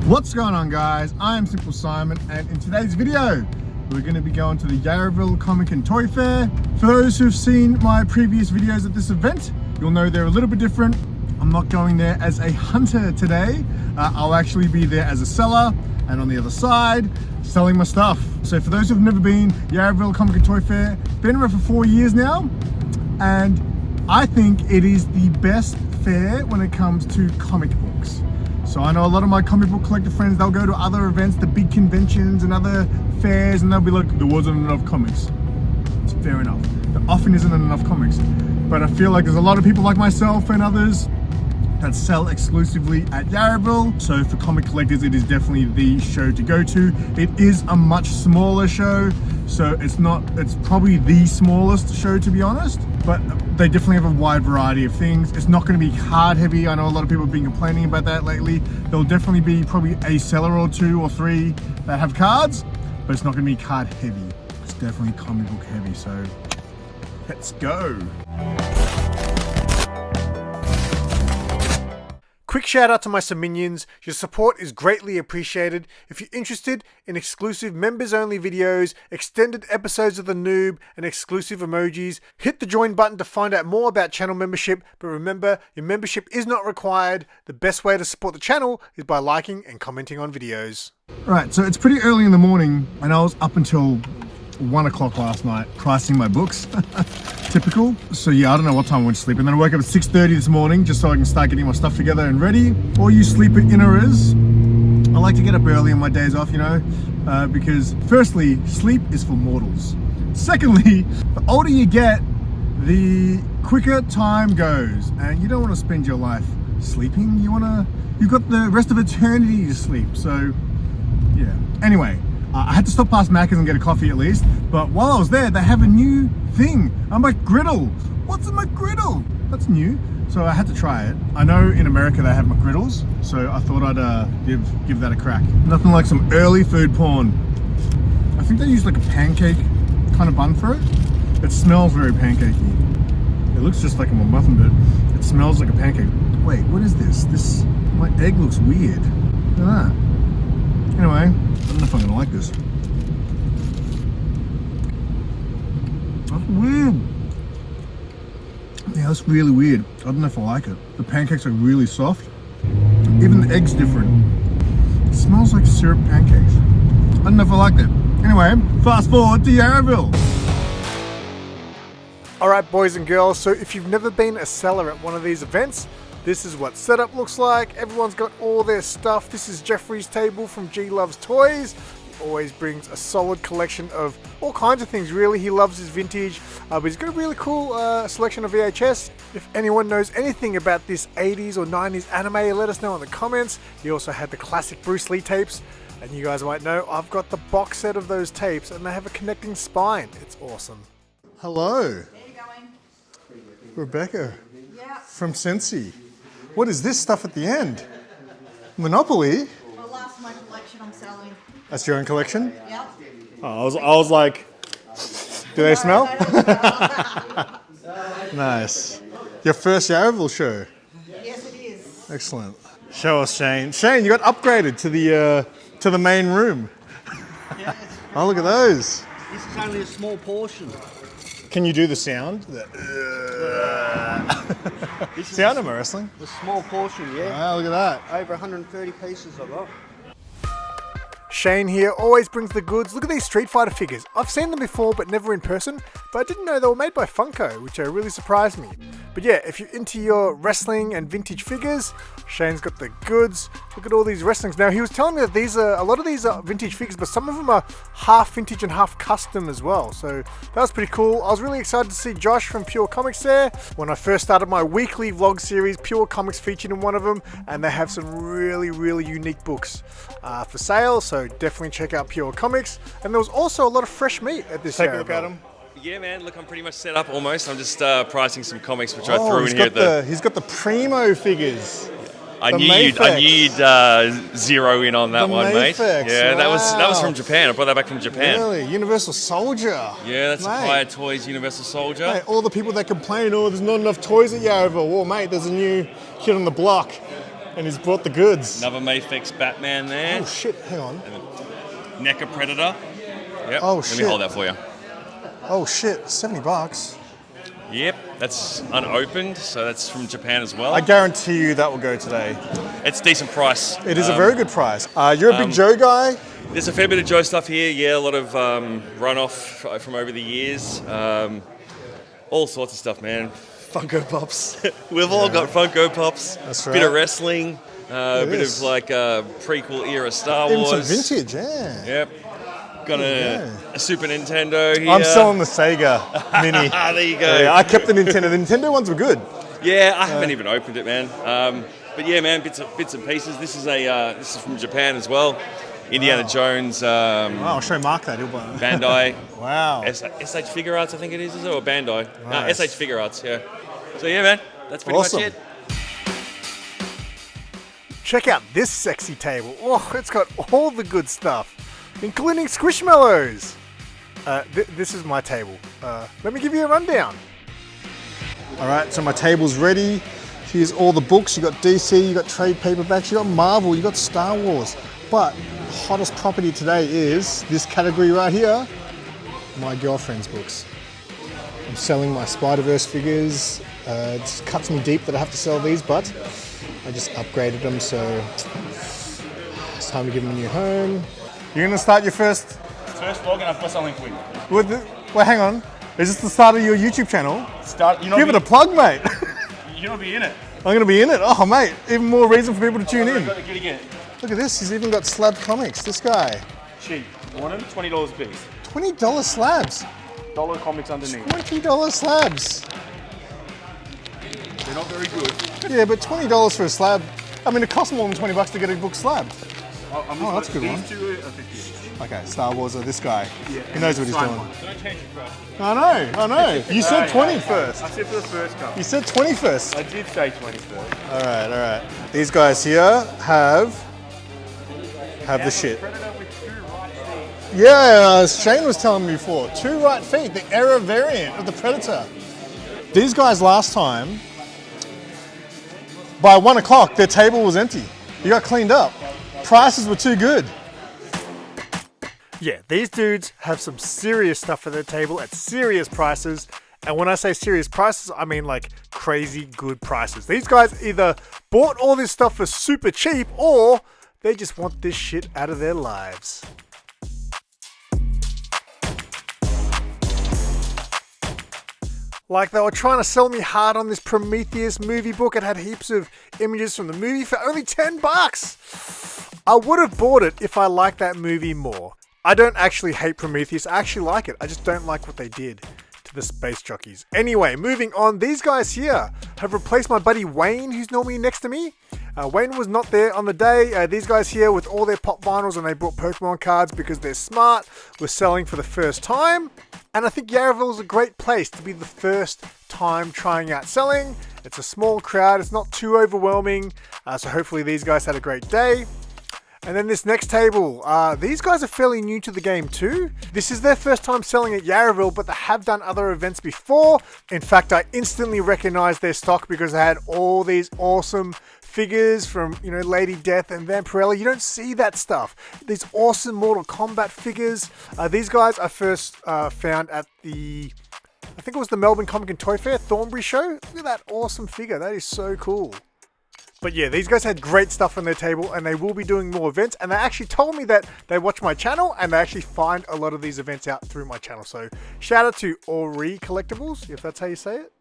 What's going on, guys? I'm SimpleSimon, and in today's video we're going to be going to the Yarraville Comic and Toy Fair. For those who've seen my previous videos at this event, you'll know they're a little bit different. I'm not going there as a hunter today. I'll actually be there as a seller, and on the other side selling my stuff. So for those who've never been, Yarraville Comic and Toy Fair, been around for 4 years now, and I think it is the best fair when it comes to comic books. So I know a lot of my comic book collector friends, they'll go to other events, the big conventions and other fairs, and they'll be like, there wasn't enough comics. It's fair enough. There often isn't enough comics. But I feel like there's a lot of people like myself and others that sell exclusively at Yarraville. So for comic collectors, it is definitely the show to go to. It is a much smaller show, so it's probably the smallest show, to be honest, but they definitely have a wide variety of things. It's not going to be card heavy. I know a lot of people have been complaining about that lately. There'll definitely be probably a seller or two or three that have cards, but it's not going to be card heavy. It's definitely comic book heavy, so let's go. Quick shout out to my Minions. Your support is greatly appreciated. If you're interested in exclusive members only videos, extended episodes of The Noob, and exclusive emojis, hit the join button to find out more about channel membership. But remember, your membership is not required. The best way to support the channel is by liking and commenting on videos. Right, so it's pretty early in the morning, and I was up until 1 o'clock last night pricing my books. Typical. So yeah, I don't know what time I went to sleep, and then I woke up at 6:30 this morning just so I can start getting my stuff together and ready. All you sleeper inners, I like to get up early on my days off, you know, because firstly, sleep is for mortals. Secondly, the older you get, the quicker time goes, and you don't want to spend your life sleeping. You've got the rest of eternity to sleep. So yeah. Anyway, I had to stop past Macca's and get a coffee at least, but while I was there, they have a new thing, a McGriddle. What's a McGriddle? That's new, so I had to try it. I know in America they have McGriddles, so I thought I'd give that a crack. Nothing like some early food porn. I think they use like a pancake kind of bun for it. It smells very pancakey. It looks just like a muffin, but it smells like a pancake. Wait, what is this? My egg looks weird. Look at that. Anyway, I don't know if I'm gonna like this. That's weird. Yeah, that's really weird. I don't know if I like it. The pancakes are really soft. Even the egg's different. It smells like syrup pancakes. I don't know if I like that. Anyway, fast forward to Yarraville. Alright, boys and girls, so if you've never been a seller at one of these events, this is what setup looks like. Everyone's got all their stuff. This is Jeffrey's table from G Loves Toys. He always brings a solid collection of all kinds of things, really. He loves his vintage, but he's got a really cool selection of VHS. If anyone knows anything about this 80s or 90s anime, let us know in the comments. He also had the classic Bruce Lee tapes, and you guys might know I've got the box set of those tapes, and they have a connecting spine. It's awesome. Hello. There you going. Rebecca. Yeah. From Sensi. What is this stuff at the end? Monopoly? Well, last of my collection I'm selling. That's your own collection? Yep. Oh, I was like, do they smell? Nice. Your first Yarraville show? Yes, it is. Excellent. Show us, Shane. Shane, you got upgraded to the main room. Yes. Oh, look at those. This is only a small portion. Can you do the sound? Sound am I wrestling? A small portion, yeah. Wow, look at that. Over 130 pieces I got. Shane here always brings the goods. Look at these Street Fighter figures. I've seen them before, but never in person. But I didn't know they were made by Funko, which really surprised me. But yeah, if you're into your wrestling and vintage figures, Shane's got the goods. Look at all these wrestlings. Now, he was telling me that a lot of these are vintage figures, but some of them are half vintage and half custom as well. So that was pretty cool. I was really excited to see Josh from Pure Comics there. When I first started my weekly vlog series, Pure Comics featured in one of them, and they have some really, really unique books for sale. So definitely check out Pure Comics. And there was also a lot of fresh meat at this Take a look at them. Yeah, man. Look, I'm pretty much set up almost. I'm just pricing some comics, which I threw in here. He's got the Primo figures. I knew you'd zero in on that one, mate. Yeah, wow. that was from Japan. I brought that back from Japan. Really? Universal Soldier. Yeah, that's Acquire Toys Universal Soldier. Mate, all the people that complain, oh, there's not enough toys at Yarraville. Well, mate, there's a new kid on the block. And he's brought the goods. Another Mayfix Batman there. Oh shit, hang on. NECA Predator. Yep. Oh, Let shit. me hold that for you. Oh shit, $70. Yep, that's unopened, so that's from Japan as well. I guarantee you that will go today. It's a decent price. It is a very good price. You're a big Joe guy? There's a fair bit of Joe stuff here. Yeah, a lot of runoff from over the years. All sorts of stuff, man. Funko Pops. We've all got Funko Pops. That's Bit of right. wrestling. A bit of like prequel era Star Even Wars. some vintage, yeah. Yep. Got a Super Nintendo here. I'm selling the Sega Mini. There you go. Yeah, I kept the Nintendo. The Nintendo ones were good. Yeah, I haven't even opened it, man. But yeah, man, bits and pieces. This is from Japan as well. Indiana Jones. Wow, I'll show Mark that. Bandai. Wow. SH Figure Arts, I think it is it? Or Bandai? Nice. No, SH Figure Arts, yeah. So yeah, man, that's pretty Awesome. much it. Check out this sexy table. Oh, it's got all the good stuff, including Squishmallows. This is my table. Let me give you a rundown. All right, so my table's ready. Here's all the books. You got DC, you got trade paperbacks, you got Marvel, you got Star Wars. But the hottest property today is this category right here, my girlfriend's books. I'm selling my Spider-Verse figures. It just cuts me deep that I have to sell these, but I just upgraded them, so it's time to give them a new home. You're gonna start your first First vlog, and I've got something for you. Wait, hang on. Is this the start of your YouTube channel? Give it a plug, mate. You're not be in it. I'm going to be in it. Oh, mate. Even more reason for people to tune in. Get again. Look at this. He's even got slab comics. This guy. Cheap. Want them? $20 a piece. $20 slabs. Dollar comics underneath. $20 slabs. They're not very good. Yeah, but $20 for a slab. I mean, it costs more than $20 to get a book slabbed. Oh, that's a good one. These two are 50. Okay, Star Wars or this guy. Yeah, He knows what he's doing. Don't change your price. I know. You said 20 first. I said for the first couple. You said 20 first. I did say 20 first. All right. These guys here have the shit. Predator with 2 right feet. Yeah, Shane was telling me before. 2 right feet, the error variant of the Predator. These guys last time, by 1 o'clock, their table was empty. You got cleaned up. Prices were too good. Yeah, these dudes have some serious stuff for their table at serious prices. And when I say serious prices, I mean like crazy good prices. These guys either bought all this stuff for super cheap or they just want this shit out of their lives. Like they were trying to sell me hard on this Prometheus movie book. It had heaps of images from the movie for only $10. I would have bought it if I liked that movie more. I don't actually hate Prometheus, I actually like it. I just don't like what they did to the space jockeys. Anyway, moving on, these guys here have replaced my buddy Wayne, who's normally next to me. Wayne was not there on the day. These guys here with all their pop vinyls, and they brought Pokemon cards because they're smart, were selling for the first time. And I think Yarraville is a great place to be the first time trying out selling. It's a small crowd, it's not too overwhelming, so hopefully these guys had a great day. And then this next table, these guys are fairly new to the game too. This is their first time selling at Yarraville, but they have done other events before. In fact, I instantly recognized their stock because they had all these awesome figures from, Lady Death and Vampirella. You don't see that stuff. These awesome Mortal Kombat figures. These guys I first found at I think it was the Melbourne Comic and Toy Fair, Thornbury show. Look at that awesome figure. That is so cool. But yeah, these guys had great stuff on their table and they will be doing more events. And they actually told me that they watch my channel and they actually find a lot of these events out through my channel. So shout out to Ori Collectibles, if that's how you say it.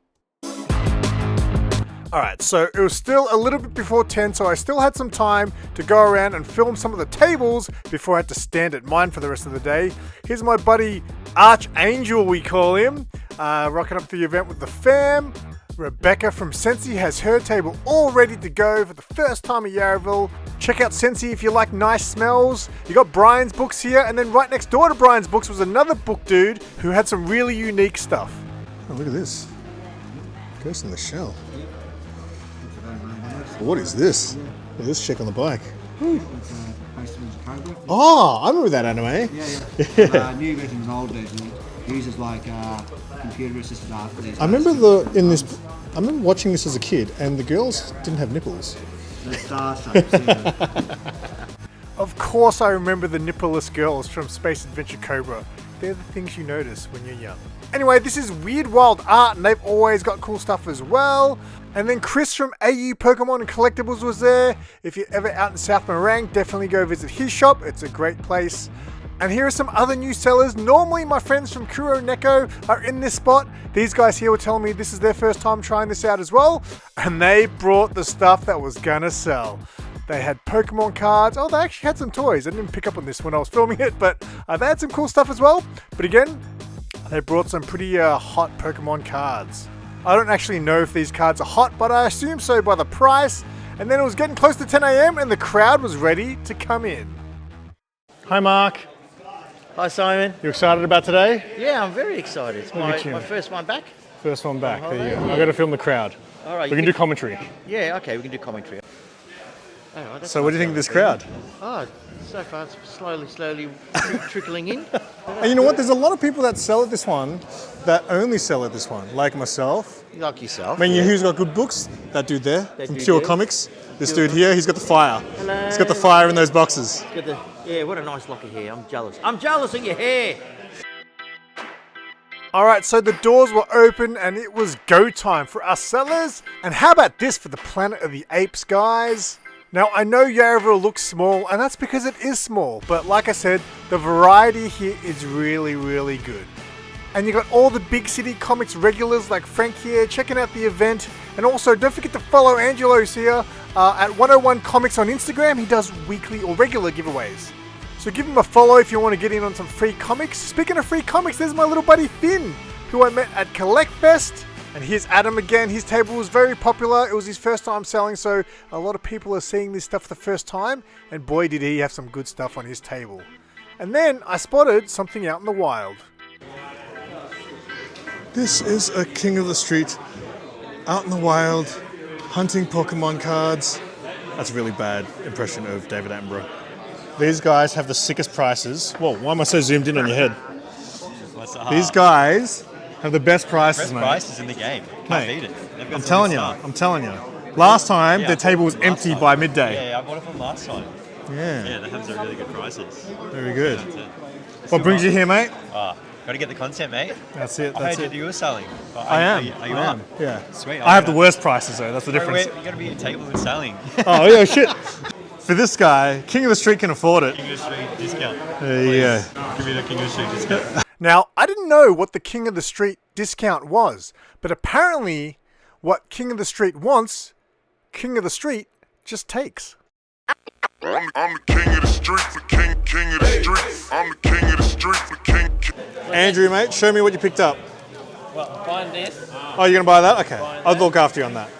Alright, so it was still a little bit before 10, so I still had some time to go around and film some of the tables before I had to stand at mine for the rest of the day. Here's my buddy Archangel, we call him, rocking up to the event with the fam. Rebecca from Sensi has her table all ready to go for the first time at Yarraville. Check out Sensi if you like nice smells. You got Brian's books here, and then right next door to Brian's books was another book dude who had some really unique stuff. Oh, look at this. Ghost in the Shell. What is this? Look at this chick on the bike. Oh, I remember that anime. Yeah. New version and old version uses like computer assisted art for these. I remember watching this as a kid, and the girls didn't have nipples. the star shapes. Yeah. Of course I remember the nippleless girls from Space Adventure Cobra. They're the things you notice when you're young. Anyway, this is Weird Wild Art, and they've always got cool stuff as well. And then Chris from AU Pokemon and Collectibles was there. If you're ever out in South Morang, definitely go visit his shop. It's a great place. And here are some other new sellers. Normally my friends from Kuro Neko are in this spot. These guys here were telling me this is their first time trying this out as well. And they brought the stuff that was gonna sell. They had Pokemon cards. Oh, they actually had some toys. I didn't pick up on this when I was filming it, but they had some cool stuff as well. But again, they brought some pretty hot Pokemon cards. I don't actually know if these cards are hot, but I assume so by the price. And then it was getting close to 10 a.m. and the crowd was ready to come in. Hi, Mark. Hi Simon. You excited about today? Yeah, I'm very excited. It's Look at you. my first one back. First one back. There you go. Yeah. I've got to film the crowd. All right. We can do commentary. Yeah, okay, we can do commentary. All right, that's So what do you think of this crowd? Oh, so far it's slowly trickling in. And you know what? There's a lot of people that sell at this one that only sell at this one, like myself. Like yourself. I mean, who's got good books? That dude there That from dude Pure there. Comics. This dude here, he's got the fire. Hello. He's got the fire in those boxes. Yeah, what a nice lock of hair. I'm jealous. I'm jealous of your hair. Alright, so the doors were open and it was go time for us sellers. And how about this for the Planet of the Apes, guys? Now, I know Yarraville looks small, and that's because it is small. But like I said, the variety here is really, really good. And you got all the big city comics regulars like Frank here checking out the event. And also, don't forget to follow Angelo's here at 101 Comics on Instagram. He does weekly or regular giveaways. So give him a follow if you want to get in on some free comics. Speaking of free comics, there's my little buddy Finn, who I met at Collect Fest. And here's Adam again. His table was very popular. It was his first time selling, so a lot of people are seeing this stuff for the first time. And boy, did he have some good stuff on his table. And then I spotted something out in the wild. This is a king of the street, out in the wild, hunting Pokemon cards. That's a really bad impression of David Attenborough. These guys have the sickest prices. Whoa, why am I so zoomed in on your head? These guys have the best prices, Best mate. prices in the game. Can't Mate, beat it. They've got I'm some telling good you, stuff. I'm telling you. Last time, Yeah, their table was last empty time. by midday. Yeah, I bought it from last time. Yeah, Yeah, they have some really good prices. very good. That's it. What brings you here, mate? Got to get the content, mate. That's it, I that's heard it. you were selling. I am. Are you I up? am. Yeah. Sweet. I have the worst prices though. That's the difference. You got to be at table and selling. Oh yeah, shit. For this guy, King of the Street can afford it. King of the Street discount. There you go. Give me the King of the Street discount. Now, I didn't know what the King of the Street discount was, but apparently, what King of the Street wants, King of the Street just takes. I'm the king of the streets, the king of the streets. I'm the king of the streets, the king. Andrew, mate, show me what you picked up. Well, find this. Oh, you're gonna buy that? Okay, I'll look after you on that.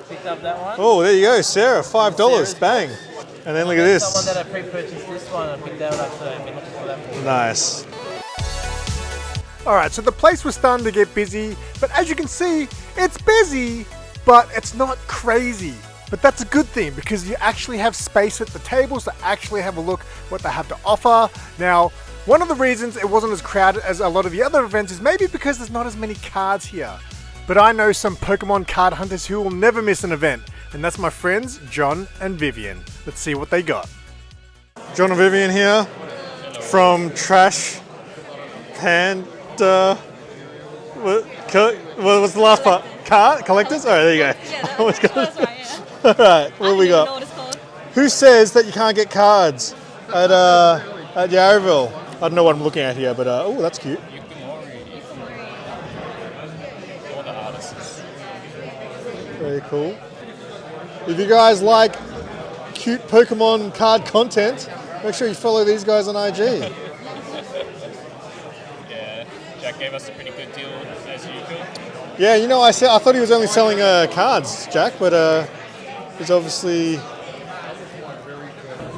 Picked up that one. Oh, there you go, Sarah, $5, bang. And then look at Someone this. that I pre-purchased this one and picked that up today. Been looking for that for Nice. Alright, so the place was starting to get busy, but as you can see, it's busy, but it's not crazy. But that's a good thing because you actually have space at the tables to actually have a look what they have to offer. Now, one of the reasons it wasn't as crowded as a lot of the other events is maybe because there's not as many cards here. But I know some Pokemon card hunters who will never miss an event, and that's my friends John and Vivian. Let's see what they got. John and Vivian here from Trash Panda. What's the last part? Collectors? Oh, there you go. Yeah, Almost got that's it. right, yeah. Alright, what do we Know got? what it's called. Who says that you can't get cards at Yarraville? I don't know what I'm looking at here, but oh, that's cute. Very cool. If you guys like cute Pokemon card content, make sure you follow these guys on IG. Yeah, Jack gave us a pretty good deal as usual. Yeah, you know, I thought he was only selling cards, Jack, but he's obviously.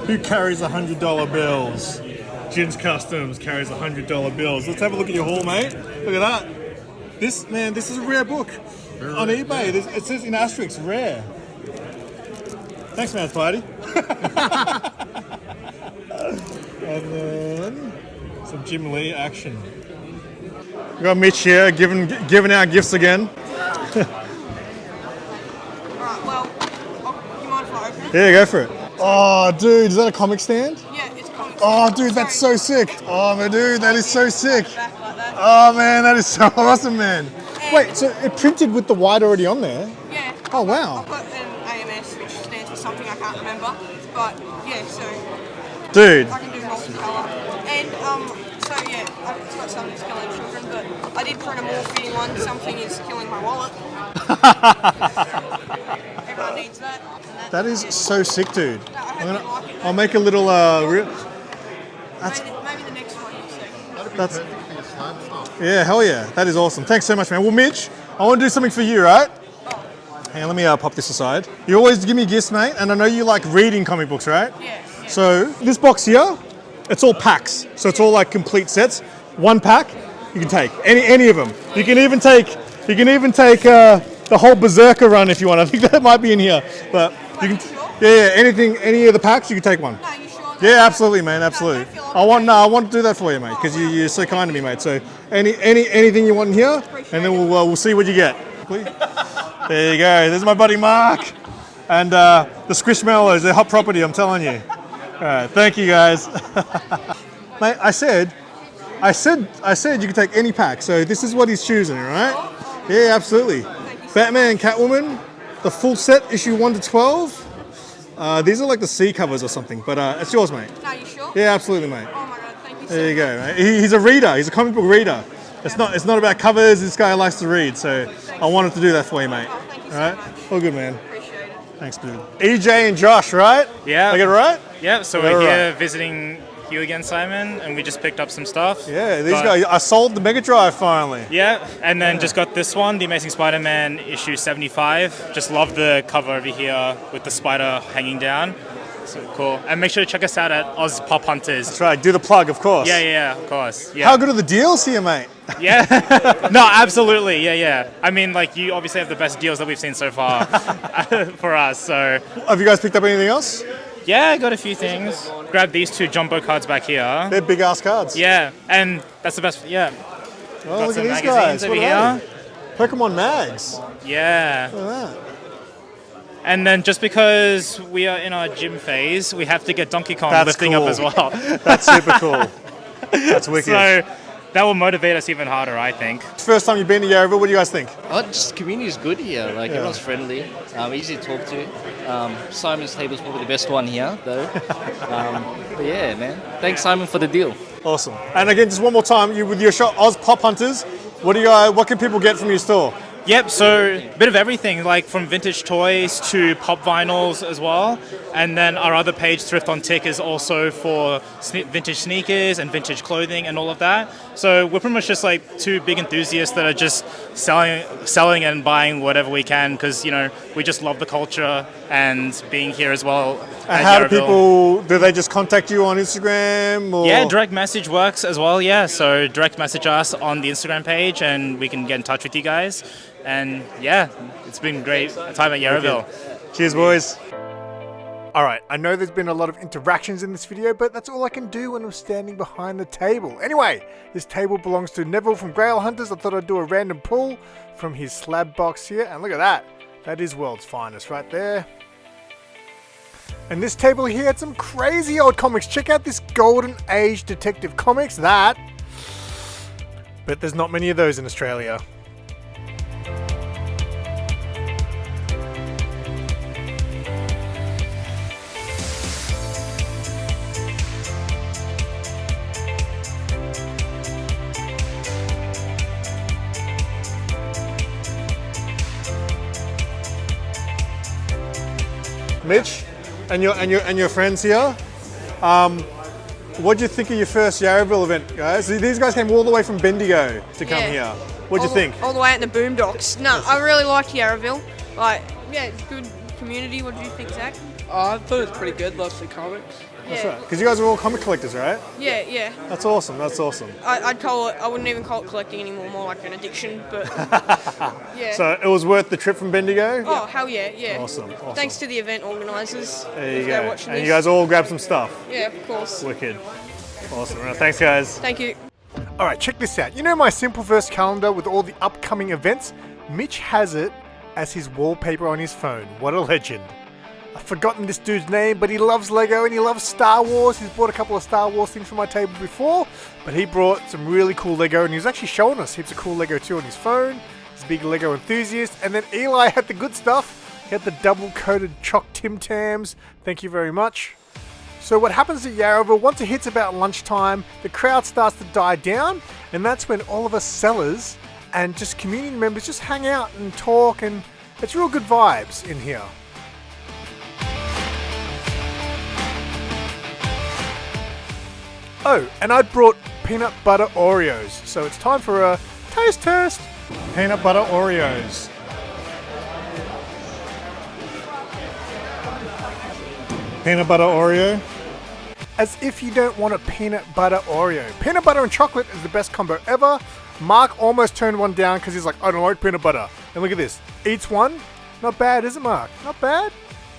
Who carries $100 bills? Jin's Customs carries $100 bills. Let's have a look at your haul, mate. Look at that. This is a rare book on eBay. It says in asterisk, rare. Thanks, man, Spidey. And then some Jim Lee action. We got Mitch here giving out gifts again. Alright, well, Yeah, go for it. Oh, dude, is that a comic stand? Yeah, it's comic. Oh, dude, that's so sick. Oh, my dude, that is so sick. Oh, man, that is so awesome, man. Wait, so it printed with the white already on there? Yeah. Oh, wow. I've got an AMS, which stands for something I can't remember. But yeah, so Dude. I can do multicolour. And so yeah, it's got something that's killing children, but I did print a more fitting one. Something is killing my wallet. Everyone needs that. And That is so sick, dude. No, I hope you like it. I'll make a little, Maybe the next one you'll see. that's, yeah, hell yeah. That is awesome. Thanks so much, man. Well, Mitch, I want to do something for you, right? Hang on, let me pop this aside. You always give me gifts, mate, and I know you like reading comic books, right? Yeah. So this box here, it's all packs. So it's all like complete sets. One pack, you can take any of them. You can even take the whole Berserker run if you want. I think that might be in here, but you can. Yeah, anything, any of the packs, you can take one. No, you sure? Yeah, absolutely, man, absolutely. I want to do that for you, mate, because you're so kind to me, mate. So anything you want in here, and then we'll see what you get. There you go. There's my buddy Mark, and the Squishmallows. They're hot property, I'm telling you. All right, thank you guys. Mate, I said you can take any pack. So this is what he's choosing, right? Yeah, absolutely. Batman, Catwoman, the full set, issue 1 to 12. These are like the C covers or something, but it's yours, mate. No, you sure? Yeah, absolutely, mate. Oh my god, thank you so There you go, mate. He's a reader. He's a comic book reader. It's not about covers. This guy likes to read, so I wanted to do that for you, mate. Oh, thank you All right, so much. all good, man. Appreciate it. Thanks, dude. EJ and Josh, right? Yeah. I get it right? Yeah, so Yeah, we're here right. visiting you again, Simon, and we just picked up some stuff. Yeah, these guys. I sold the Mega Drive finally. Yeah, and then just got this one, The Amazing Spider-Man issue 75. Just love the cover over here with the spider hanging down. So cool. And make sure to check us out at Oz Pop Hunters. That's right. Do the plug, of course. Yeah, of course. Yeah. How good are the deals here, mate? Yeah. No, absolutely. Yeah. I mean, like, you obviously have the best deals that we've seen so far for us, so. Have you guys picked up anything else? Yeah, I got a few things. Grab these two jumbo cards back here. They're big ass cards. Yeah, and that's the best. Yeah. Oh, Got look some at these magazines guys. over What here. are they? Pokemon mags. Yeah. Look at that. And then just because we are in our gym phase, we have to get Donkey Kong That's lifting cool. up as well. That's super cool. That's wicked. So that will motivate us even harder, I think. First time you've been to Yarraville, what do you guys think? Oh, just community is good here. Like everyone's friendly, easy to talk to. Simon's table is probably the best one here, though. But yeah, man. Thanks, Simon, for the deal. Awesome. And again, just one more time, you with your shop, Oz Pop Hunters. What can people get from your store? Yep, so a bit of everything, like from vintage toys to pop vinyls as well. And then our other page, Thrift on Tick, is also for vintage sneakers and vintage clothing and all of that. So we're pretty much just like two big enthusiasts that are just selling and buying whatever we can because, you know, we just love the culture and being here as well. And how do they just contact you on Instagram? Or? Yeah, direct message works as well, yeah. So direct message us on the Instagram page and we can get in touch with you guys. And yeah, it's been great time at Yarraville. Cheers, boys. Alright, I know there's been a lot of interactions in this video, but that's all I can do when I'm standing behind the table. Anyway, this table belongs to Neville from Grail Hunters. I thought I'd do a random pull from his slab box here, and look at that. That is world's finest right there. And this table here had some crazy old comics. Check out this Golden Age Detective Comics, that. But there's not many of those in Australia. Mitch, and your friends here. What do you think of your first Yarraville event, guys? These guys came all the way from Bendigo to come here. What do you think? All the way out in the boondocks. No, I really liked Yarraville. Like, yeah, it's good community. What do you think, Zach? I thought it was pretty good. Lots of comics. That's right. Because you guys are all comic collectors, right? Yeah. That's awesome. That's awesome. I'd call it. I wouldn't even call it collecting anymore. More like an addiction. But yeah. So it was worth the trip from Bendigo. Oh hell yeah. Awesome. Thanks to the event organisers. There you They're go. watching And this. you guys all grabbed some stuff. Yeah, of course. Wicked. Awesome. Right, thanks, guys. Thank you. All right, check this out. You know my SimpleVerse calendar with all the upcoming events? Mitch has it as his wallpaper on his phone. What a legend. I've forgotten this dude's name, but he loves Lego and he loves Star Wars. He's brought a couple of Star Wars things from my table before, but he brought some really cool Lego, and he was actually showing us heaps of cool Lego too on his phone. He's a big Lego enthusiast. And then Eli had the good stuff. He had the double-coated Choc Tim Tams. Thank you very much. So what happens at Yarraville, once it hits about lunchtime, the crowd starts to die down, and that's when all of us sellers and just community members just hang out and talk, and it's real good vibes in here. Oh, and I brought peanut butter Oreos, so it's time for a taste test. Peanut butter Oreos. Peanut butter Oreo. As if you don't want a peanut butter Oreo. Peanut butter and chocolate is the best combo ever. Mark almost turned one down because he's like, I don't like peanut butter. And look at this. Eats one. Not bad, is it, Mark? Not bad?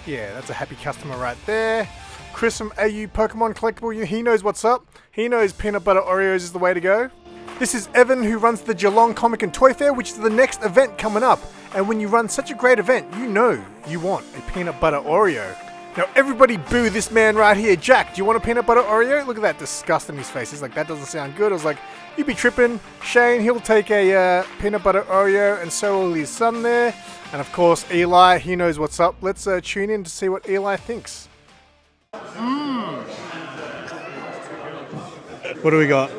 Yeah, that's a happy customer right there. Chris from AU Pokemon Collectible, he knows what's up. He knows peanut butter Oreos is the way to go. This is Evan, who runs the Geelong Comic and Toy Fair, which is the next event coming up. And when you run such a great event, you know you want a peanut butter Oreo. Now everybody boo this man right here. Jack, do you want a peanut butter Oreo? Look at that disgust in his face. He's like, that doesn't sound good. I was like, you be tripping. Shane, he'll take a peanut butter Oreo, and so will his son there. And of course, Eli, he knows what's up. Let's tune in to see what Eli thinks. What do we got?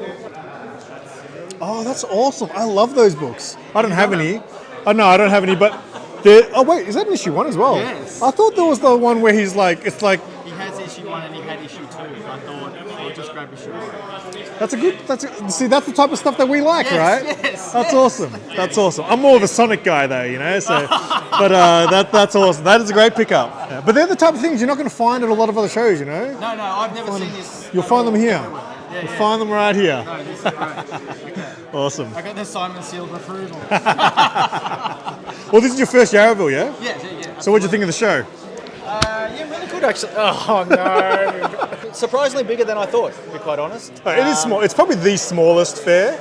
Oh, that's awesome. I love those books. I don't have any. Oh, no, I don't have any, but... Oh, wait, is that an issue 1 as well? Yes. I thought there was the one where he's like, it's like... He has issue 1 and he had issue 2. I thought I'll just grab issue 1. See, that's the type of stuff that we like, Yes, right? yes, That's yes. awesome. That's awesome. I'm more of a Sonic guy, though, you know, so... but that's awesome. That is a great pickup. Yeah. But they're the type of things you're not going to find at a lot of other shows, you know? No, I've never seen this. You'll find them here. Yeah, You'll find them right here. No, this is great. Okay. Awesome. I got the Simon seal of approval. Well, this is your first Yarraville, yeah? Yeah. So what'd you think of the show? Yeah, really good actually. Oh no! Surprisingly bigger than I thought, to be quite honest. It is small. It's probably the smallest fair.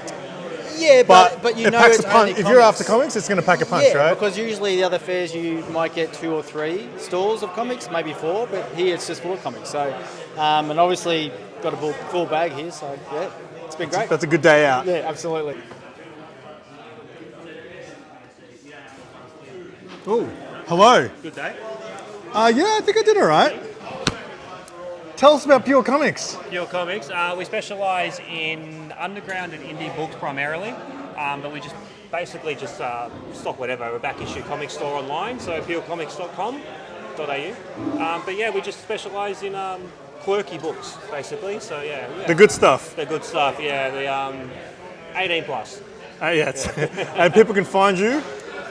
Yeah, but you it know packs it's a punch. only If you're comics. after comics, it's going to pack a punch, Yeah, right? because usually the other fairs you might get 2 or 3 stalls of comics, maybe 4, but here it's just full of comics. So, and obviously got a full bag here, so yeah, it's been great. That's a good day out. Yeah, absolutely. Oh, hello. Good day. Yeah, I think I did all right. Tell us about Pure Comics. Pure Comics. We specialise in underground and indie books primarily, but we just basically stock whatever. We're a back issue comic store online, so purecomics.com.au. But yeah, we just specialise in quirky books basically. So yeah. The good stuff. The good stuff. Yeah, the 18 plus. Yeah. And people can find you.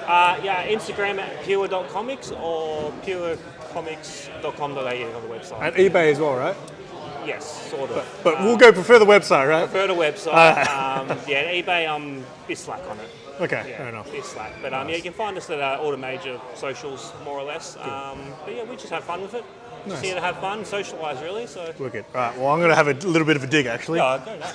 Instagram at pure.comics or purecomics.com.au on the website. And eBay as well, right? Yes, sort of. But we'll prefer the website, right? Prefer the website. eBay, I'm a bit slack on it. Okay, fair enough. A bit slack. But you can find us at all the major socials, more or less. But yeah, we just have fun with it. Nice. Just here to have fun, socialise really. So. Wicked. All right, well, I'm going to have a little bit of a dig, actually. Oh, go nuts.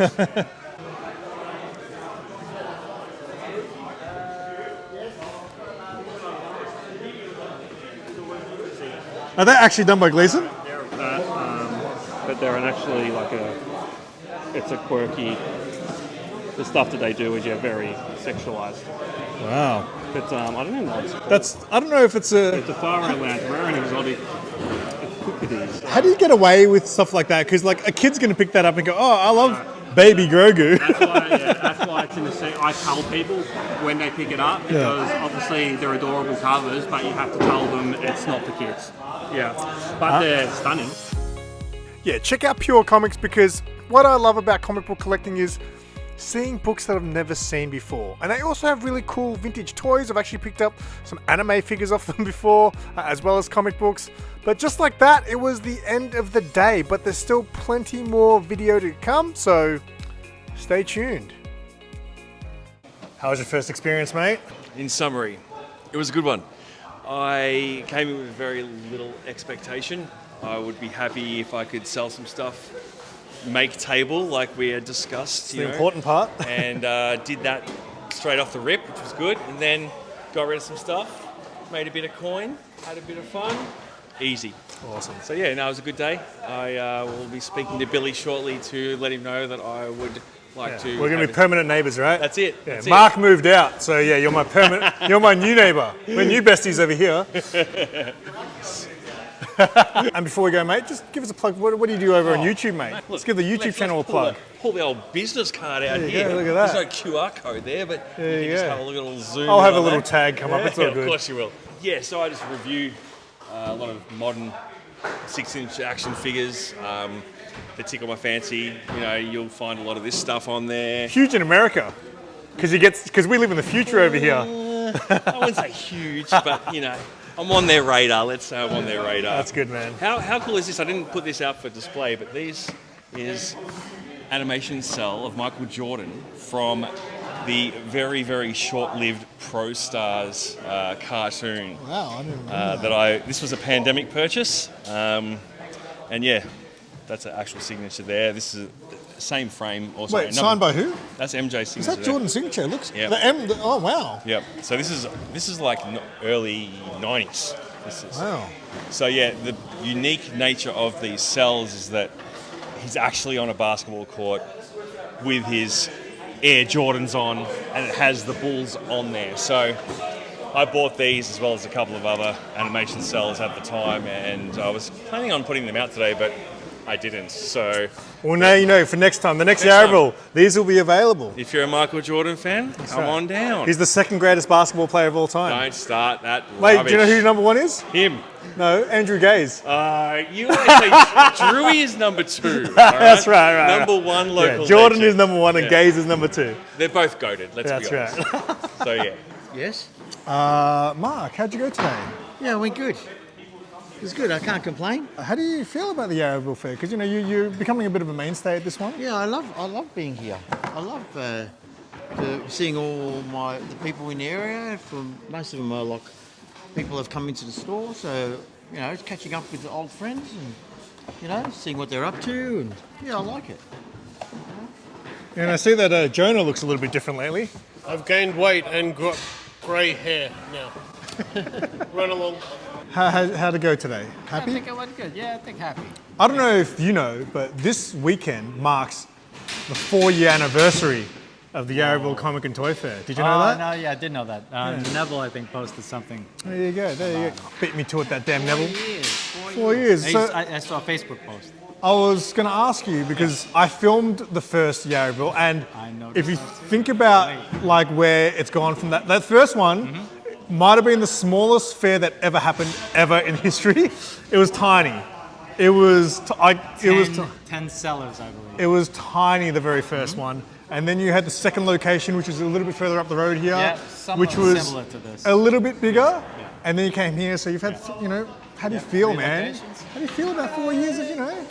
Are they actually done by Gleason? But they're actually it's a quirky, the stuff that they do is very sexualised. Wow. But I don't know what it's called. I don't know if it's a... It's a Faroe land, rare and exotic cookies. How do you get away with stuff like that? Because a kid's going to pick that up and go, oh, I love baby Grogu. That's why it's in the set. I tell people when they pick it up because obviously they're adorable covers, but you have to tell them it's not for kids. Yeah, but they're stunning. Yeah, check out Pure Comics, because what I love about comic book collecting is seeing books that I've never seen before. And they also have really cool vintage toys. I've actually picked up some anime figures off them before, as well as comic books. But just like that, it was the end of the day. But there's still plenty more video to come, so stay tuned. How was your first experience, mate? In summary, it was a good one. I came in with very little expectation. I would be happy if I could sell some stuff, make table like we had discussed. It's the important part. And did that straight off the rip, which was good. And then got rid of some stuff, made a bit of coin, had a bit of fun. Easy. Awesome. So yeah, no, it was a good day. I will be speaking to Billy shortly to let him know that I would like to. We're going to be permanent neighbours, right? That's it. Yeah. That's Mark moved out, so yeah, you're my permanent. You're my new neighbour. We're new besties over here. And before we go, mate, just give us a plug. What do you do over on YouTube, mate? Let's give the YouTube channel a plug. Pull the old business card out There you here. go, look at that. There's no QR code there, but There you you can just go. have a little zoom. I'll have in a on little that. tag come up. It's all Yeah, good. Of course you will. Yeah, so I just review a lot of modern 6-inch action figures that tickle my fancy. You know, you'll find a lot of this stuff on there. Huge in America, because we live in the future over here. I wouldn't say huge, but you know, I'm on their radar. Let's say I'm on their radar. That's good, man. How cool is this? I didn't put this out for display, but this is animation cell of Michael Jordan from the very, very short-lived Pro Stars cartoon. Wow, I didn't remember This was a pandemic purchase, and yeah, that's an actual signature there. This is the same frame. Also, Wait, signed by who? That's MJ's signature. Is that Jordan's signature? It looks. Yep. Oh wow. Yep. So this is like early 90s. This is. Wow. So yeah, the unique nature of these cells is that he's actually on a basketball court with his Air Jordans on, and it has the Bulls on there. So I bought these as well as a couple of other animation cells at the time, and I was planning on putting them out today, but I didn't. So Well, now you know for next time, the next Yarraville, these will be available. if you're a Michael Jordan fan, come on down. He's the second greatest basketball player of all time. Don't start that Wait, rubbish. do you know who number one is? Him. No, Andrew Gaze. You want to say Drewy is number 2. all That's right. Number one local Yeah, Jordan legend. is number one and Yeah. Gaze is number 2. They're both goated, let's That's be honest. right. So yeah. Yes? Mark, how'd you go today? Yeah, went good. It was good. I can't complain. How do you feel about the Yarraville Fair? Because you know you're becoming a bit of a mainstay at this one. Yeah, I love being here. I love seeing all the people in the area. From most of them are like people have come into the store, so you know, it's catching up with the old friends and you know, seeing what they're up to, and yeah, I like it. And I see that Jonah looks a little bit different lately. I've gained weight and got grey hair now. Run along. How'd it go today? Happy? I think it went good. Yeah, I think happy. I don't know if you know, but this weekend marks the 4-year anniversary of the Yarraville Comic and Toy Fair. Did you know that? No, yeah, I did know that. Neville, I think, posted something. There you go. There you go. Beat me to it, that damn Neville. 4 years. So I saw a Facebook post. I was going to ask you because I filmed the first Yarraville, and if you think about like where it's gone from that first one might have been the smallest fair that ever happened in history. It was tiny. It was 10 sellers, I believe. It was tiny, the very first one. And then you had the second location, which was a little bit further up the road here, Yeah, which was similar to this. a little bit bigger. And then you came here, so you've had, you know, how do you feel, 3 man? locations. How do you feel about 4 years of, you know?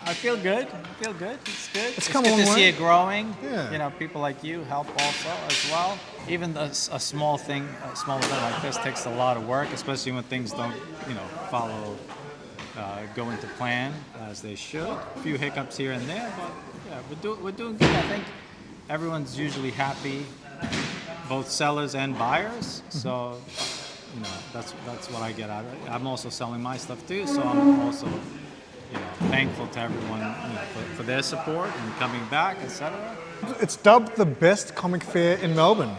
I feel good. It's good. It's come good a to long see way. it growing. Yeah. You know, people like you help also as well. Even a small thing, a small event like this takes a lot of work, especially when things don't, you know, go into plan as they should. A few hiccups here and there, but yeah, we're doing good. I think everyone's usually happy, both sellers and buyers. So, you know, that's what I get out of it. I'm also selling my stuff too, so I'm also, you know, thankful to everyone, you know, for their support and coming back, etc. It's dubbed the best comic fair in Melbourne.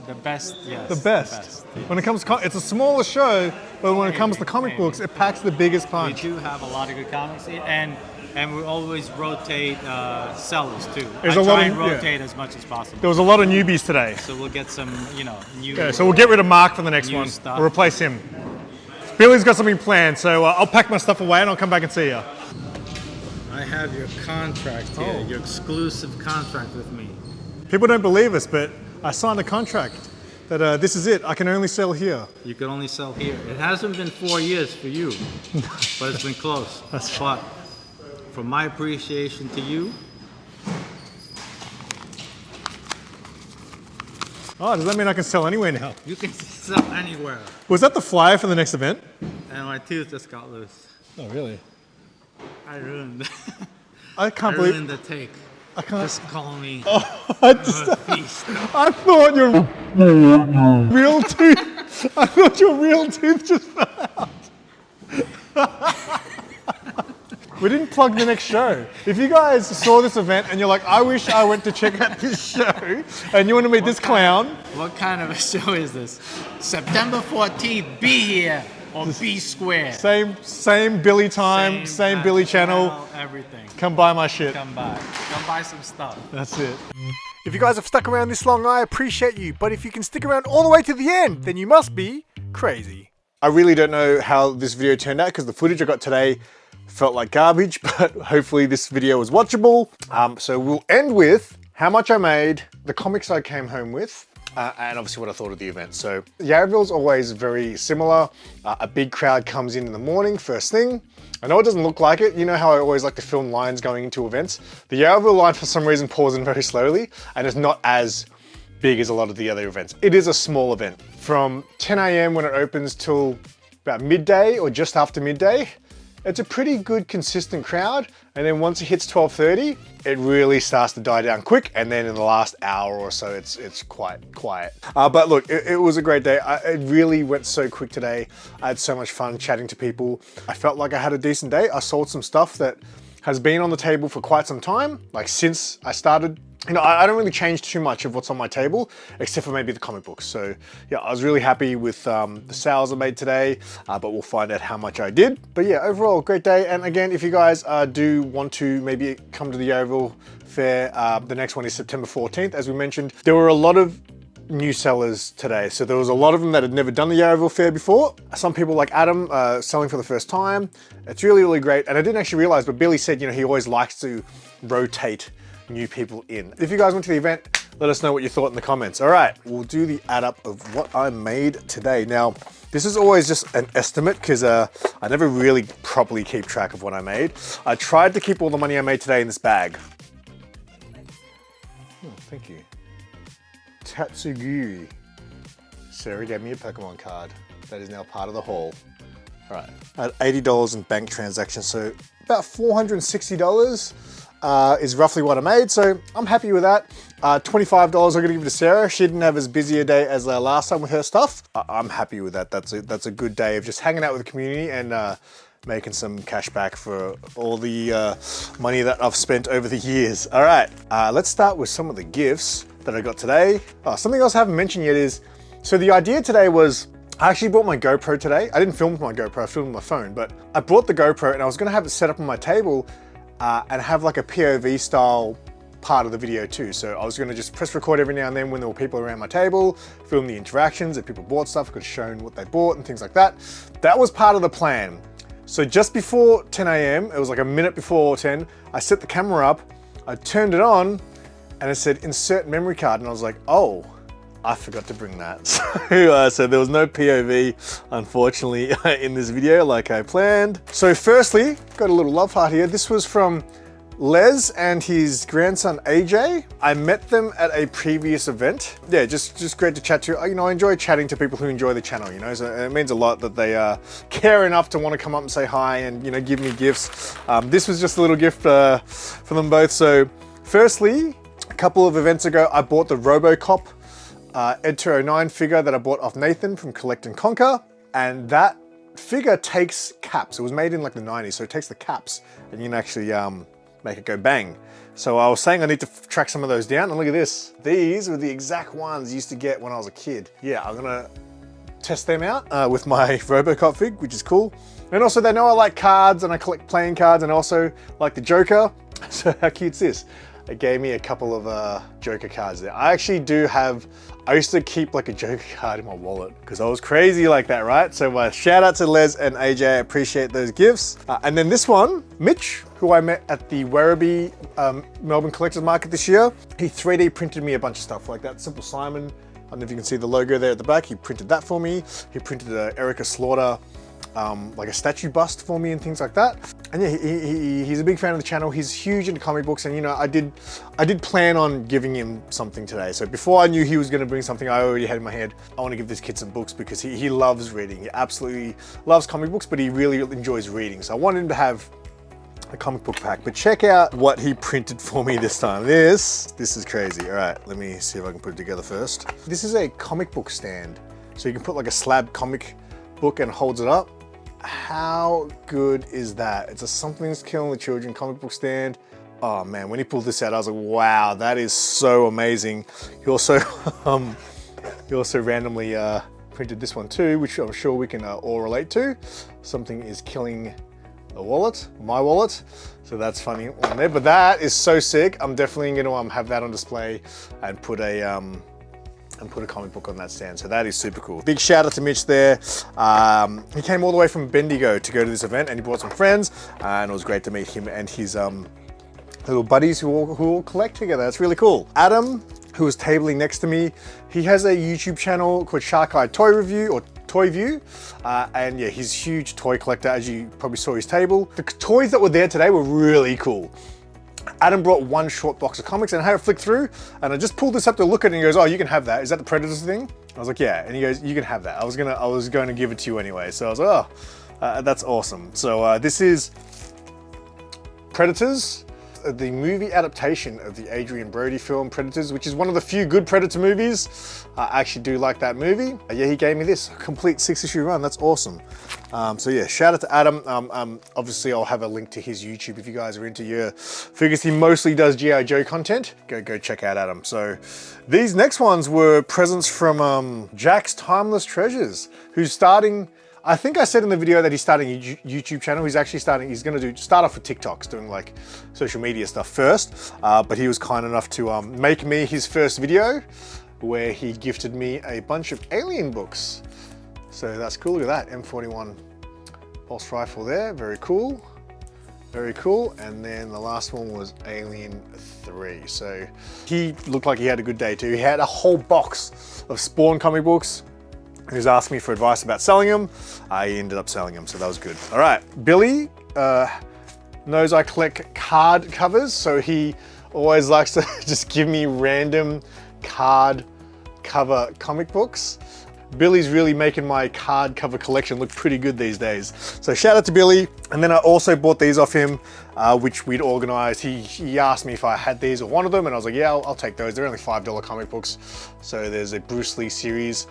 The best, yes. The best. When it comes to it's a smaller show, but when it comes to comic books, it packs the biggest punch. We do have a lot of good comics here, and we always rotate sellers too. There's I a try lot and of- rotate as much as possible. There was a lot of newbies today. So we'll get some, you know, new. Yeah, so we'll get rid of Mark for the next new one. stuff. We'll replace him. Billy's got something planned, so I'll pack my stuff away and I'll come back and see you. I have your contract here, your exclusive contract with me. People don't believe us, but I signed a contract that this is it. I can only sell here. You can only sell here. It hasn't been 4 years for you, but it's been close. But from my appreciation to you. Oh, does that mean I can sell anywhere now? You can sell anywhere. Was that the flyer for the next event? And my tooth just got loose. Oh, really? I ruined it. I can't I believe. ruined the take. I can't. Just call me I feast. I thought your real tooth. I thought your real tooth just fell out. We didn't plug the next show. If you guys saw this event and you're like, I wish I went to check out this show, and you want to meet this clown. What kind of a show is this? September 14th, be here or be square. Same Billy time, same Billy channel. Everything. Come buy my shit. Come buy some stuff. That's it. If you guys have stuck around this long, I appreciate you. But if you can stick around all the way to the end, then you must be crazy. I really don't know how this video turned out because the footage I got today felt like garbage, but hopefully this video was watchable. So we'll end with how much I made, the comics I came home with, and obviously what I thought of the event. So Yarraville's always very similar. A big crowd comes in the morning, first thing. I know it doesn't look like it. You know how I always like to film lines going into events? The Yarraville line for some reason pours in very slowly, and it's not as big as a lot of the other events. It is a small event. From 10 AM when it opens till about midday or just after midday, it's a pretty good consistent crowd, and then once it hits 12:30, it really starts to die down quick, and then in the last hour or so, it's quite quiet. But look, it was a great day. It really went so quick today. I had so much fun chatting to people. I felt like I had a decent day. I sold some stuff that has been on the table for quite some time, like since I started. You know, I don't really change too much of what's on my table, except for maybe the comic books. So yeah, I was really happy with the sales I made today, but we'll find out how much I did. But yeah, overall, great day. And again, if you guys do want to maybe come to the Yarraville Fair, the next one is September 14th. As we mentioned, there were a lot of new sellers today. So there was a lot of them that had never done the Yarraville Fair before. Some people like Adam selling for the first time. It's really, really great. And I didn't actually realize, but Billy said, you know, he always likes to rotate new people in. If you guys went to the event, let us know what you thought in the comments. All right, we'll do the add up of what I made today. Now, this is always just an estimate because I never really properly keep track of what I made. I tried to keep all the money I made today in this bag. Oh, thank you. Tatsugiri. Sarah gave me a Pokemon card. That is now part of the haul. All right, I had $80 in bank transactions, so about $460 is roughly what I made, so I'm happy with that. $25 I'm gonna give it to Sarah. She didn't have as busy a day as last time with her stuff. I'm happy with that. That's a good day of just hanging out with the community and making some cash back for all the money that I've spent over the years. All right, let's start with some of the gifts that I got today. Something else I haven't mentioned yet is, so the idea today was, I actually brought my GoPro today. I didn't film with my GoPro, I filmed with my phone, but I brought the GoPro and I was gonna have it set up on my table and have like a POV style part of the video too. So I was gonna just press record every now and then when there were people around my table, film the interactions, if people bought stuff, I could show what they bought and things like that. That was part of the plan. So just before 10 AM, it was like a minute before 10, I set the camera up, I turned it on, and it said insert memory card, and I was like, oh, I forgot to bring that. So there was no POV, unfortunately, in this video like I planned. So firstly, got a little love heart here. This was from Les and his grandson AJ. I met them at a previous event. Yeah, just great to chat to. You know, I enjoy chatting to people who enjoy the channel, you know, so it means a lot that they care enough to want to come up and say hi and, you know, give me gifts. This was just a little gift for them both. So firstly, a couple of events ago, I bought the RoboCop Ed 209 figure that I bought off Nathan from Collect and Conquer, and that figure takes caps. It was made in like the 90s, so it takes the caps and you can actually make it go bang. So I was saying I need to track some of those down, and look at this. These were the exact ones I used to get when I was a kid. Yeah, I'm gonna test them out with my RoboCop fig, which is cool. And also they know I like cards and I collect playing cards and also like the Joker. So how cute's this? It gave me a couple of Joker cards there. I actually do have, I used to keep like a Joker card in my wallet because I was crazy like that, right? So shout out to Les and AJ, I appreciate those gifts. And then this one, Mitch, who I met at the Werribee Melbourne Collectors Market this year. He 3D printed me a bunch of stuff like that. SimpleSimon, I don't know if you can see the logo there at the back. He printed that for me. He printed Erica Slaughter, like a statue bust for me and things like that. And yeah, he's a big fan of the channel. He's huge into comic books, and you know, I did plan on giving him something today. So before I knew he was going to bring something, I already had in my head, I want to give this kid some books because he loves reading. He absolutely loves comic books, but he really enjoys reading. So I wanted him to have a comic book pack. But check out what he printed for me this time. This is crazy. All right, let me see if I can put it together first. This is a comic book stand. So you can put like a slab comic book and holds it up. How good is that? It's a Something's Killing the Children comic book stand. Oh man, when he pulled this out, I was like, wow, that is so amazing. He also, randomly printed this one too, which I'm sure we can all relate to. Something is killing the wallet, my wallet. So that's funny on there, but that is so sick. I'm definitely gonna have that on display and put a comic book on that stand. So that is super cool. Big shout out to Mitch there. He came all the way from Bendigo to go to this event, and he brought some friends, and it was great to meet him and his little buddies who all collect together. That's really cool. Adam, who was tabling next to me, he has a YouTube channel called Shark Eye Toy Review or Toy View, and yeah, he's a huge toy collector, as you probably saw his table. The toys that were there today were really cool. Adam brought one short box of comics and I had to flick through, and I just pulled this up to look at it, and he goes, "Oh, you can have that. Is that the Predators thing?" I was like, "Yeah," and he goes, "You can have that." I was going to give it to you anyway, so I was like, "Oh, that's awesome." So this is Predators, the movie adaptation of the Adrian Brody film Predators, which is one of the few good Predator movies. I actually do like that movie. Yeah, he gave me this complete 6-issue run. That's awesome. So yeah, shout out to Adam. Obviously, I'll have a link to his YouTube if you guys are into your figures. He mostly does G.I. Joe content. Go check out Adam. So these next ones were presents from Jack's Timeless Treasures, who's starting. I think I said in the video that he's starting a YouTube channel. He's actually he's gonna start off with TikToks, doing like social media stuff first. But he was kind enough to make me his first video, where he gifted me a bunch of Alien books. So that's cool, look at that, M41 pulse rifle there, very cool. Very cool, and then the last one was Alien 3. So he looked like he had a good day too. He had a whole box of Spawn comic books. He was asking me for advice about selling them. He ended up selling them, so that was good. All right, Billy knows I collect card covers, so he always likes to just give me random card cover comic books. Billy's really making my card cover collection look pretty good these days. So shout out to Billy. And then I also bought these off him, which we'd organized. He asked me if I had these or wanted them, and I was like, yeah, I'll take those. They're only $5 comic books. So there's a Bruce Lee series.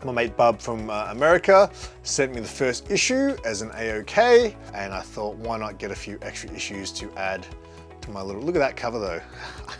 My mate Bub from America sent me the first issue as an AOK, and I thought, why not get a few extra issues to add to my little, look at that cover though.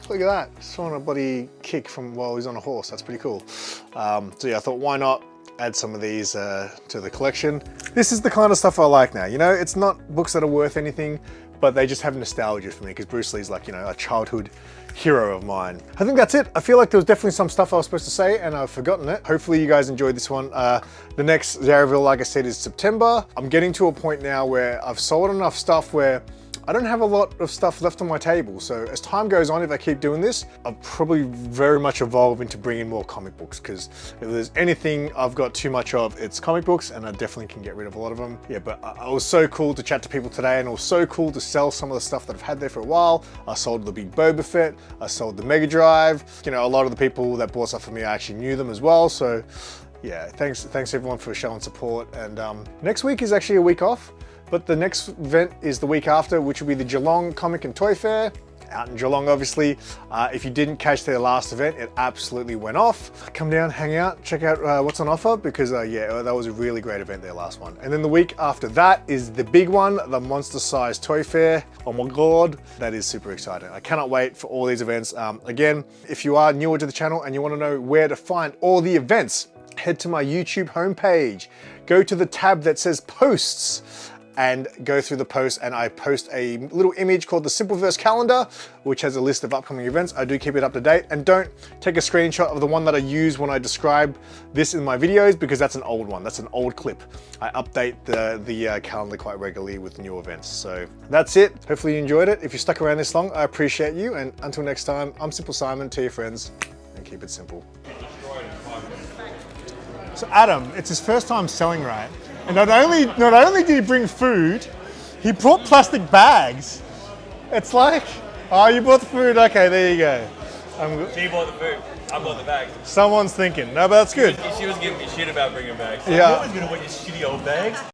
Look at that, just on a bloody kick from while he's on a horse. That's pretty cool. So yeah, I thought, why not add some of these to the collection. This is the kind of stuff I like now. You know, it's not books that are worth anything, but they just have nostalgia for me, because Bruce Lee's like, you know, a childhood hero of mine. I think that's it. I feel like there was definitely some stuff I was supposed to say and I've forgotten it. Hopefully you guys enjoyed this one. The next Yarraville, like I said, is September. I'm getting to a point now where I've sold enough stuff where I don't have a lot of stuff left on my table. So as time goes on, if I keep doing this, I'll probably very much evolve into bringing more comic books, because if there's anything I've got too much of, it's comic books, and I definitely can get rid of a lot of them. Yeah, but it was so cool to chat to people today, and it was so cool to sell some of the stuff that I've had there for a while. I sold the big Boba Fett, I sold the Mega Drive. You know, a lot of the people that bought stuff for me, I actually knew them as well. So yeah, thanks everyone for showing support. And next week is actually a week off. But the next event is the week after, which will be the Geelong Comic and Toy Fair, out in Geelong, obviously. If you didn't catch their last event, it absolutely went off. Come down, hang out, check out what's on offer, because yeah, that was a really great event, their last one. And then the week after that is the big one, the Monster Size Toy Fair. Oh my God, that is super exciting. I cannot wait for all these events. Again, if you are newer to the channel and you want to know where to find all the events, head to my YouTube homepage, go to the tab that says posts, and go through the post, and I post a little image called the SimpleVerse calendar, which has a list of upcoming events. I do keep it up to date, and don't take a screenshot of the one that I use when I describe this in my videos, because that's an old one, that's an old clip. I update the calendar quite regularly with new events. So that's it. Hopefully you enjoyed it. If you stuck around this long, I appreciate you, and until next time, I'm SimpleSimon. Tell your friends, and keep it simple. So Adam, it's his first time selling, right? And not only did he bring food, he brought plastic bags. It's like, oh, you bought the food, okay, there you go. She bought the food, I bought the bags. Someone's thinking, no, but that's good. She was giving me shit about bringing bags. Yeah. I'm always gonna want your shitty old bags.